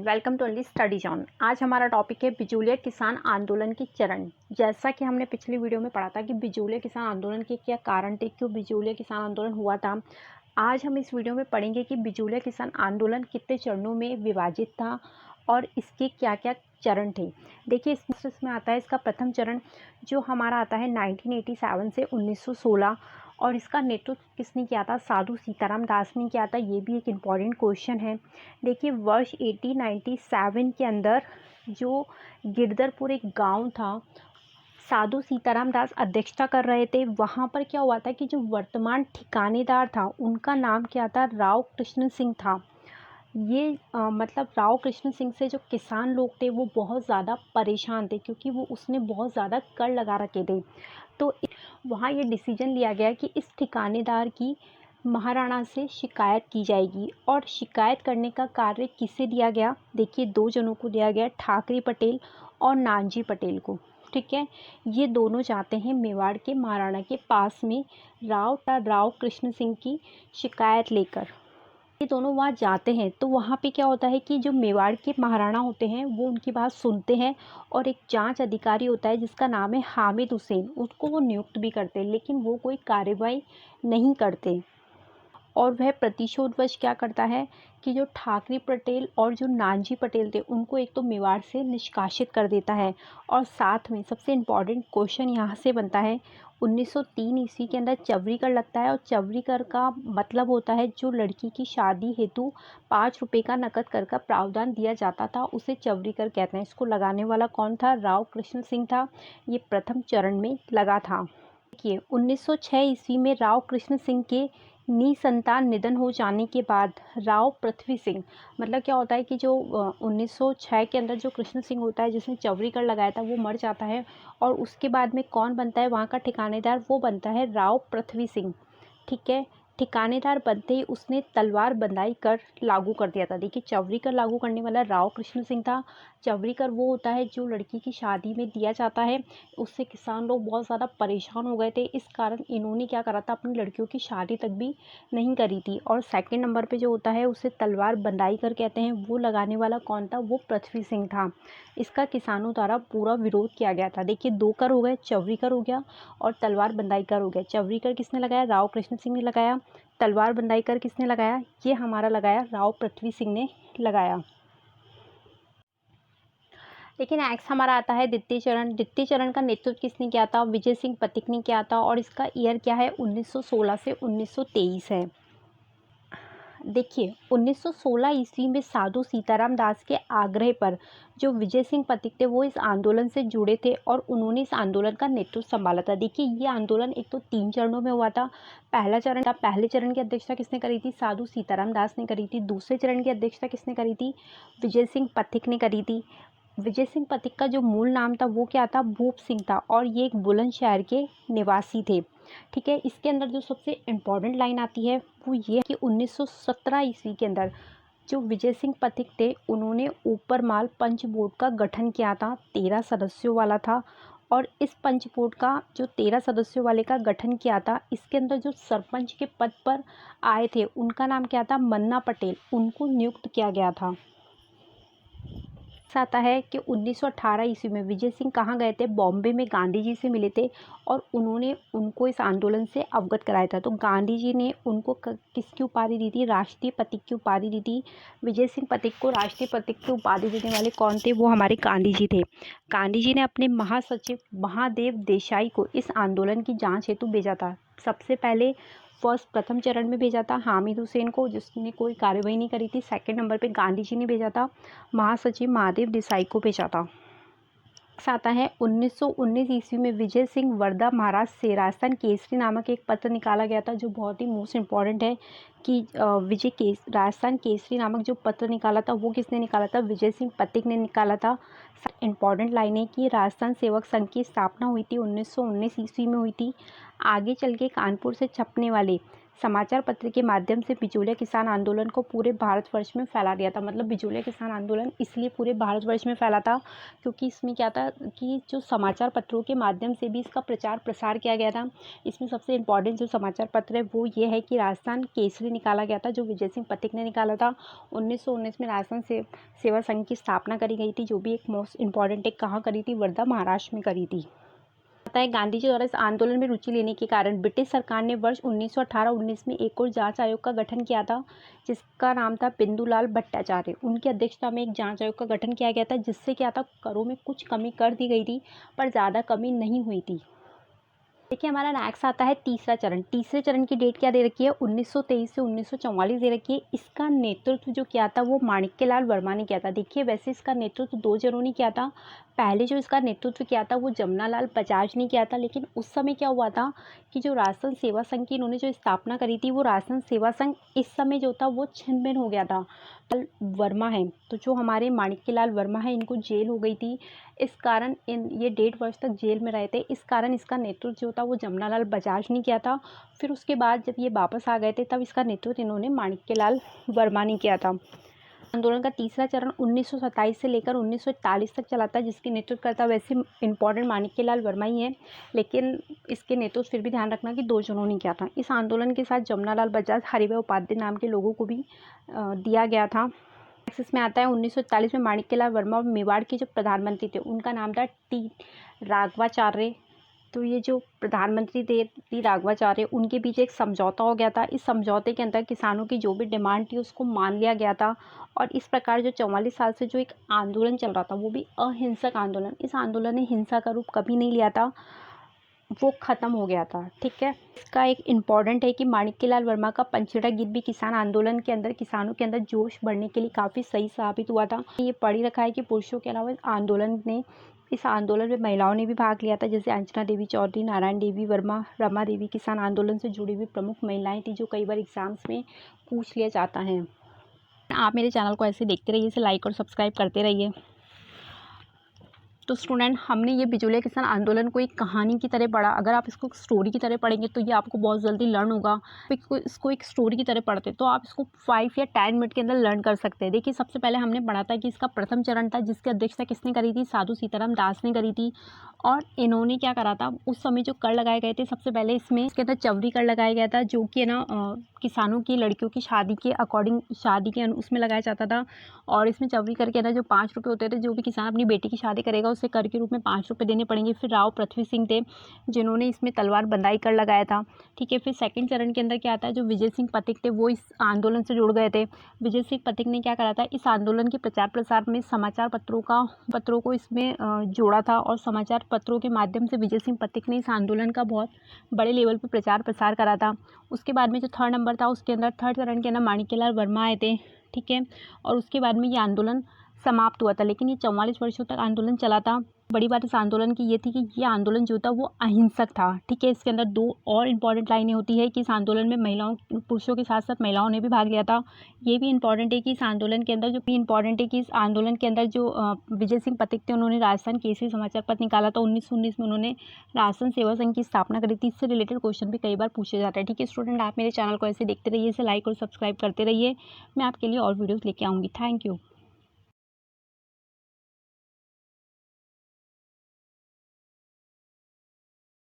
Welcome to only study zone. आज हमारा topic है बिजूलिया किसान आंदोलन के चरण। जैसा कि हमने पिछली वीडियो में पढ़ा था कि बिजूलिया किसान आंदोलन के क्या कारण थे, क्यों बिजूलिया किसान आंदोलन हुआ था। आज हम इस वीडियो में पढ़ेंगे कि बिजूलिया किसान आंदोलन कितने चरणों में विभाजित था और इसके क्या क्या चरण थे। देखिए इसमें आता है इसका प्रथम चरण जो हमारा आता है 1987 से 1916 और इसका नेतृत्व किसने किया था? साधु सीताराम दास ने किया था। ये भी एक इम्पॉर्टेंट क्वेश्चन है। देखिए वर्ष 1897 के अंदर जो गिरधरपुर एक गांव था, साधु सीताराम दास अध्यक्षता कर रहे थे। वहाँ पर क्या हुआ था कि जो वर्तमान ठिकानेदार था उनका नाम क्या था? राव कृष्ण सिंह था। ये मतलब राव कृष्ण सिंह से जो किसान लोग थे वो बहुत ज़्यादा परेशान थे, क्योंकि वो उसने बहुत ज़्यादा कर लगा रखे थे। तो वहाँ ये डिसीजन लिया गया कि इस ठिकानेदार की महाराणा से शिकायत की जाएगी। और शिकायत करने का कार्य किसे दिया गया? देखिए दो जनों को दिया गया, ठाकरे पटेल और नानजी पटेल को। ठीक है, ये दोनों जाते हैं मेवाड़ के महाराणा के पास में राव कृष्ण सिंह की शिकायत लेकर। ये दोनों वहाँ जाते हैं तो वहाँ पे क्या होता है कि जो मेवाड़ के महाराणा होते हैं वो उनकी बात सुनते हैं और एक जांच अधिकारी होता है जिसका नाम है हामिद हुसैन, उसको वो नियुक्त भी करते हैं, लेकिन वो कोई कार्रवाई नहीं करते। और वह प्रतिशोधवश क्या करता है कि जो ठाकरे पटेल और जो नानजी पटेल थे उनको एक तो मेवाड़ से निष्कासित कर देता है। और साथ में सबसे इम्पॉर्टेंट क्वेश्चन यहाँ से बनता है, 1903 ईस्वी के अंदर चवरी कर लगता है। और चवरी कर का मतलब होता है जो लड़की की शादी हेतु 5 रुपये का नकद कर का प्रावधान दिया जाता था, उसे चवरी कर कहते हैं। इसको लगाने वाला कौन था? राव कृष्ण सिंह था। ये प्रथम चरण में लगा था। देखिए 1906 ईस्वी में राव कृष्ण सिंह के निसंतान निधन हो जाने के बाद राव पृथ्वी सिंह, मतलब क्या होता है कि जो 1906 के अंदर जो कृष्ण सिंह होता है जिसने चवरी कर लगाया था वो मर जाता है। और उसके बाद में कौन बनता है वहाँ का ठिकानेदार? वो बनता है राव पृथ्वी सिंह। ठीक है, ठिकानेदार बनते ही उसने तलवार बंदाई कर लागू कर दिया था। देखिए चवरी कर लागू करने वाला राव कृष्ण सिंह था। चवरी कर वो होता है जो लड़की की शादी में दिया जाता है। उससे किसान लोग बहुत ज़्यादा परेशान हो गए थे, इस कारण इन्होंने क्या करा था, अपनी लड़कियों की शादी तक भी नहीं करी थी। और सेकंड नंबर पे जो होता है उसे तलवार बंदाई कर कहते हैं, वो लगाने वाला कौन था? वो पृथ्वी सिंह था। इसका किसानों द्वारा पूरा विरोध किया गया था। देखिए 2 कर हो गए, चवरी कर हो गया और तलवार बंदाई कर हो गया। चवरी कर किसने लगाया? राव कृष्ण सिंह ने लगाया। तलवार बंदाई कर किसने लगाया? ये हमारा लगाया राव पृथ्वी सिंह ने लगाया। लेकिन नेक्स्ट हमारा आता है द्वितीय चरण। द्वितीय चरण का नेतृत्व किसने किया था? विजय सिंह पथिक ने किया था। और इसका ईयर क्या है? 1916 से 1923 है। देखिए 1916 ईस्वी में साधु सीताराम दास के आग्रह पर जो विजय सिंह पथिक थे वो इस आंदोलन से जुड़े थे और उन्होंने इस आंदोलन का नेतृत्व संभाला था। देखिए ये आंदोलन एक तो 3 चरणों में हुआ था। पहला चरण था, पहले चरण की अध्यक्षता किसने करी थी? साधु सीताराम दास ने करी थी। दूसरे चरण की अध्यक्षता किसने करी थी? विजय सिंह पथिक ने करी थी। विजय सिंह पथिक का जो मूल नाम था वो क्या था? भूप सिंह था और ये एक बुलंदशहर के निवासी थे। ठीक है, इसके अंदर जो सबसे इम्पॉर्टेंट लाइन आती है वो ये कि 1917 ईस्वी के अंदर जो विजय सिंह पथिक थे उन्होंने ऊपरमाल पंच बोर्ड का गठन किया था। 13 सदस्यों वाला था। और इस पंच बोर्ड का जो 13 सदस्यों वाले का गठन किया था, इसके अंदर जो सरपंच के पद पर आए थे उनका नाम क्या था? मन्ना पटेल। उनको नियुक्त किया गया था। आता है कि 1918 ईस्वी में विजय सिंह कहाँ गए थे? बॉम्बे में गांधी जी से मिले थे और उन्होंने उनको इस आंदोलन से अवगत कराया था। तो गांधी जी ने उनको किसकी उपाधि दी थी? राष्ट्रीय प्रतीक की उपाधि दी थी। विजय सिंह पथिक को राष्ट्रीय प्रतीक की उपाधि देने वाले कौन थे? वो हमारे गांधी जी थे। गांधी जी ने अपने महासचिव महादेव देसाई को इस आंदोलन की जाँच हेतु भेजा था। सबसे पहले प्रथम चरण में भेजा था हामिद हुसैन को, जिसने कोई कार्रवाई नहीं करी थी। सेकंड नंबर पे गांधी जी ने भेजा था महासचिव महादेव देसाई को भेजा था। आता है 1919 ईस्वी में विजय सिंह वर्धा महाराज से राजस्थान केसरी नामक एक पत्र निकाला गया था, जो बहुत ही मोस्ट इम्पॉर्टेंट है कि राजस्थान केसरी नामक जो पत्र निकाला था वो किसने निकाला था? विजय सिंह पथिक ने निकाला था। इम्पॉर्टेंट लाइन है कि राजस्थान सेवक संघ की स्थापना हुई थी 1919 ईस्वी में हुई थी। आगे चल के कानपुर से छपने वाले समाचार पत्र के माध्यम से बिचौलिया किसान आंदोलन को पूरे भारतवर्ष में फैला दिया था। मतलब बिचौलिया किसान आंदोलन इसलिए पूरे भारतवर्ष में फैला था क्योंकि इसमें क्या था कि जो समाचार पत्रों के माध्यम से भी इसका प्रचार प्रसार किया गया था। इसमें सबसे इम्पॉर्टेंट जो समाचार पत्र है वो ये है कि राजस्थान केसरी निकाला गया था, जो विजय सिंह पथिक ने निकाला था। 1919 में राजस्थान सेवा संघ की स्थापना करी गई थी, जो भी एक मोस्ट इम्पॉर्टेंट एक कहाँ करी थी, वर्धा महाराष्ट्र में करी थी। है गांधी जी द्वारा इस आंदोलन में रुचि लेने के कारण ब्रिटिश सरकार ने वर्ष 1918-19 में एक और जांच आयोग का गठन किया था, जिसका नाम था बिंदुलाल भट्टाचार्य। उनकी अध्यक्षता में एक जांच आयोग का गठन किया गया था, जिससे क्या था करों में कुछ कमी कर दी गई थी, पर ज़्यादा कमी नहीं हुई थी। देखिए हमारा नेक्स्ट आता है तीसरा चरण। तीसरे चरण की डेट क्या दे रखी है, 1923 से 1944 दे रखी है। इसका नेतृत्व जो किया था वो माणिक्यलाल वर्मा ने किया था। देखिए वैसे इसका नेतृत्व दो जनों ने किया था। पहले जो इसका नेतृत्व किया था वो जमनालाल बजाज ने किया था, लेकिन उस समय क्या हुआ था कि जो राजस्थान सेवा संघ की इन्होंने जो स्थापना करी थी वो राजस्थान सेवा संघ इस समय जो था वो छिन्न भिन्न हो गया था। वर्मा है तो जो हमारे माणिक्यलाल वर्मा है इनको जेल हो गई थी, इस कारण ये 1.5 वर्ष तक जेल में रहे थे। इस कारण इसका नेतृत्व जो था वो जमनालाल बजाज ने किया था। फिर उसके बाद जब ये वापस आ गए थे तब इसका नेतृत्व इन्होंने माणिक्यलाल वर्मा ने किया था। आंदोलन का तीसरा चरण 1927 से लेकर 1941 तक चला था, जिसके नेतृत्व करता वैसे इम्पॉर्टेंट माणिक्यलाल वर्मा ही है, लेकिन इसके नेतृत्व फिर भी ध्यान रखना कि दो जनों ने किया था। इस आंदोलन के साथ जमनालाल बजाज, हरिभाई उपाध्याय नाम के लोगों को भी दिया गया था। इसमें आता है 1941 में माणिक्यलाल वर्मा और मेवाड़ के जो प्रधानमंत्री थे उनका नाम था टी राघवाचार्य। तो ये जो प्रधानमंत्री थे टी राघवाचार्य, उनके बीच एक समझौता हो गया था। इस समझौते के अंदर किसानों की जो भी डिमांड थी उसको मान लिया गया था, और इस प्रकार जो 44 साल से जो एक आंदोलन चल रहा था वो भी अहिंसक आंदोलन, इस आंदोलन ने हिंसा का रूप कभी नहीं लिया था, वो ख़त्म हो गया था। ठीक है, इसका एक इम्पॉर्टेंट है कि माणिक्यलाल वर्मा का पंचेड़ा गीत भी किसान आंदोलन के अंदर किसानों के अंदर जोश बढ़ने के लिए काफ़ी सही साबित हुआ था। ये पढ़ ही रखा है कि पुरुषों के अलावा इस आंदोलन में महिलाओं ने भी भाग लिया था, जैसे अंजना देवी चौधरी, नारायण देवी वर्मा, रमा देवी किसान आंदोलन से जुड़ी हुई प्रमुख महिलाएं थी, जो कई बार एग्जाम्स में पूछ लिया जाता है। आप मेरे चैनल को ऐसे देखते रहिए, इसे लाइक और सब्सक्राइब करते रहिए। तो स्टूडेंट, हमने ये बिचौलिया किसान आंदोलन को एक कहानी की तरह पढ़ा। अगर आप इसको स्टोरी की तरह पढ़ेंगे तो ये आपको बहुत जल्दी लर्न होगा। इसको एक स्टोरी की तरह पढ़ते तो आप इसको 5 या 10 मिनट के अंदर लर्न कर सकते हैं। देखिए सबसे पहले हमने पढ़ा था कि इसका प्रथम चरण था, जिसकी अध्यक्षता किसने करी थी, साधु सीताराम दास ने करी थी। और इन्होंने क्या करा था, उस समय जो कर लगाए गए थे सबसे पहले इसके अंदर चवरी कर लगाया गया था, जो कि ना किसानों की लड़कियों की शादी के अकॉर्डिंग उसमें लगाया जाता था। और इसमें चवरी करके ना जो 5 रुपये होते थे, जो भी किसान अपनी बेटी की शादी करेगा उसे कर के रूप में 5 रुपये देने पड़ेंगे। फिर राव पृथ्वी सिंह थे जिन्होंने इसमें तलवार बंदाई कर लगाया था। ठीक है, फिर सेकंड चरण के अंदर क्या आता है, जो विजय सिंह पथिक थे वो इस आंदोलन से जुड़ गए थे। विजय सिंह पथिक ने क्या करा था, इस आंदोलन के प्रचार प्रसार में समाचार पत्रों को इसमें जोड़ा था, और समाचार पत्रों के माध्यम से विजय सिंह पथिक ने इस आंदोलन का बहुत बड़े लेवल पर प्रचार प्रसार करा था। उसके बाद में जो थर्ड नंबर था उसके अंदर थर्ड चरण के अंदर माणिक्यलाल वर्मा आए थे। ठीक है, और उसके बाद में ये आंदोलन समाप्त हुआ था, लेकिन ये 44 वर्षों तक आंदोलन चला था। बड़ी बात इस आंदोलन की ये थी कि ये आंदोलन जो था वो अहिंसक था। ठीक है, इसके अंदर 2 और इम्पॉर्टेंट लाइनें होती है कि इस आंदोलन में पुरुषों के साथ साथ महिलाओं ने भी भाग लिया था। ये भी इम्पॉर्टेंट है कि इस आंदोलन के अंदर जो विजय सिंह पथिक थे उन्होंने राजस्थान केसरी समाचार पत्र निकाला था। 1919 में उन्होंने राजस्थान सेवा संघ की स्थापना करी थी। इससे रिलेटेड क्वेश्चन भी कई बार पूछे जाते हैं। ठीक है स्टूडेंट, आप मेरे चैनल को ऐसे देखते रहिए, इसे लाइक और सब्सक्राइब करते रहिए। मैं आपके लिए और वीडियोज़ लेके आऊँगी। Thank you.